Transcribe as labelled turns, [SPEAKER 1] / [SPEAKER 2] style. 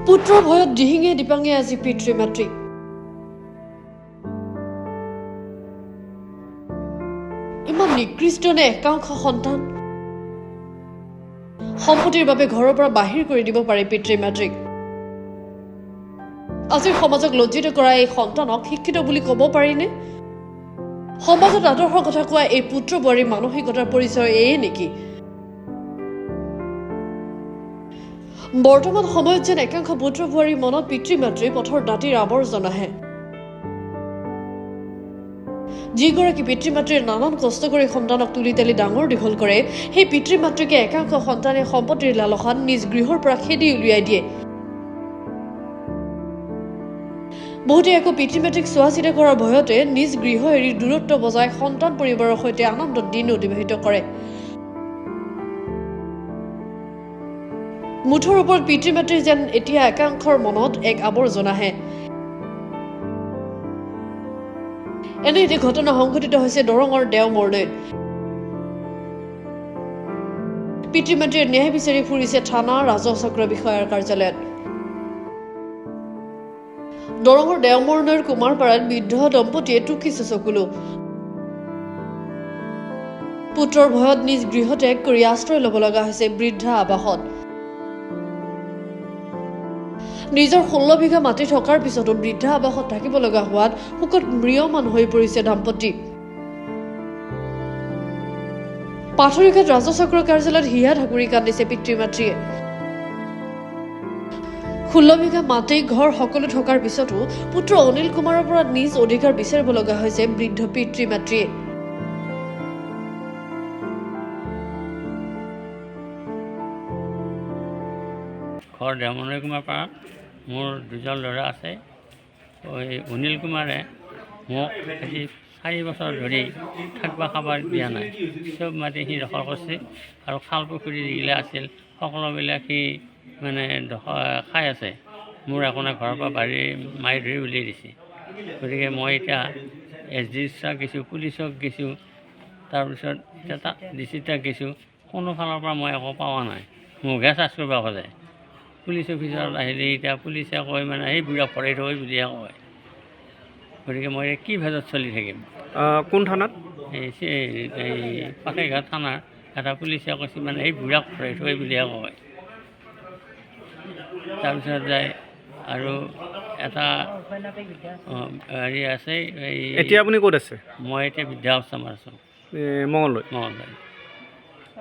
[SPEAKER 1] পুত্ৰৰ ভয়ত দিহিঙে দীপাঙে আজি পিতৃ মাতৃ ইমান নিকৃষ্ট নে একাংশ সন্তান সম্পত্তিৰ বাবে ঘৰৰ পৰা বাহিৰ কৰি দিব পাৰে পিতৃ মাতৃক আজিৰ সমাজক লজ্জিত কৰা এই সন্তানক শিক্ষিত বুলি ক'ব পাৰিনে সমাজত আদৰ্শৰ কথা কোৱা এই পুত্ৰ বোৱাৰীৰ মানসিকতাৰ পৰিচয় এয়ে নেকি বৰ্তমান সময়ত যেন একাংশ পুত্ৰ বোৱাৰীৰ মনত পিতৃ মাতৃৰ পথৰ দাঁতিৰ আৱৰ্জন আহে যিগৰাকী পিতৃ মাতৃৰ নানান কষ্ট কৰি সন্তানক তুলি তালি ডাঙৰ দীঘল কৰে সেই পিতৃ মাতৃকে একাংশ সন্তানে সম্পত্তিৰ লালসাত নিজ গৃহৰ পৰা খেদি উলিয়াই দিয়ে বহুতে আকৌ পিতৃ মাতৃক চোৱা চিতা কৰাৰ ভয়তে নিজ গৃহ এৰি দূৰত্ব বজাই সন্তান পৰিবাৰৰ সৈতে আনন্দত দিন অতিবাহিত কৰে মুঠৰ ওপৰত পিতৃ মাতৃৰ যেন এতিয়া একাংশৰ মনত এক আৱৰ্জন আহে এনে এটি ঘটনা সংঘটিত হৈছে দৰঙৰ দেওমৰলৈত পিতৃ মাতৃৰ ন্যায় বিচাৰি ফুৰিছে থানা ৰাজহ চক্ৰ বিষয়াৰ কাৰ্যালয়ত দৰঙৰ দেওমৰলৈৰ কুমাৰপাৰাত বৃদ্ধ দম্পতীয়ে টুকিছে চকুলো পুত্ৰৰ ভয়ত নিজ গৃহ ত্যাগ কৰি আশ্ৰয় ল'ব লগা হৈছে বৃদ্ধা আৱাসত নিজৰ 16 বিঘা মাটি থকাৰ পিছতো বৃদ্ধা আৱাসত থাকিব লগা হোৱাত শোকত ম্ৰিয়মান হৈ পৰিছে দাম্পত্য পাথৰিঘাট ৰাজহ চক্ৰ কাৰ্যালয়ত হিয়া ঢাকুৰি কান্দিছে পিতৃ মাতৃয়ে 16 বিঘা মাটি ঘৰ সকলো থকাৰ পিছতো পুত্ৰ অনিল কুমাৰৰ পৰা নিজ অধিকাৰ বিচাৰিব লগা হৈছে বৃদ্ধ পিতৃ মাতৃয়ে
[SPEAKER 2] ঘৰ দেওমৰলৈ কুমাৰপাৰা মোৰ দুজন ল'ৰা আছে অনিল কুমাৰে মোক আজি 4 বছৰ ধৰি থাকিব খাবৰ দিয়া নাই চব মাটি সি দখল কৰিছে আৰু খাল পুখুৰী যিগিলা আছিল সকলোবিলাক সি মানে খাই আছে মোৰ আপোনাৰ ঘৰৰ পৰা বাৰী মাৰি ধৰি উলিয়াই দিছে গতিকে মই এতিয়া SDO গৈছোঁ পুলিচক গৈছোঁ তাৰপিছত এতিয়া DC তাক গৈছোঁ কোনো ফালৰ পৰা মই একো পোৱা নাই মোকহে চাৰ্জ কৰিব খোজে পুলিচ অফিচাৰত আহিলে এতিয়া পুলিচে কয় মানে সেই বুঢ়া ভৰাই থৈ বুলিহে কয় গতিকে মই কি ভেজত চলি থাকিম
[SPEAKER 3] কোন থানাত
[SPEAKER 2] এই পাথৰিঘাট থানাৰ এটা পুলিচে কৈছে মানে সেই বুঢ়াক ভৰাই থৈ বুলিহে কয় তাৰপিছত যায় আৰু এটা হেৰি আছে এই
[SPEAKER 3] এতিয়া আপুনি ক'ত আছে
[SPEAKER 2] মই এতিয়া বৃদ্ধাশ্ৰমত আছোঁ
[SPEAKER 3] মঙলদৈ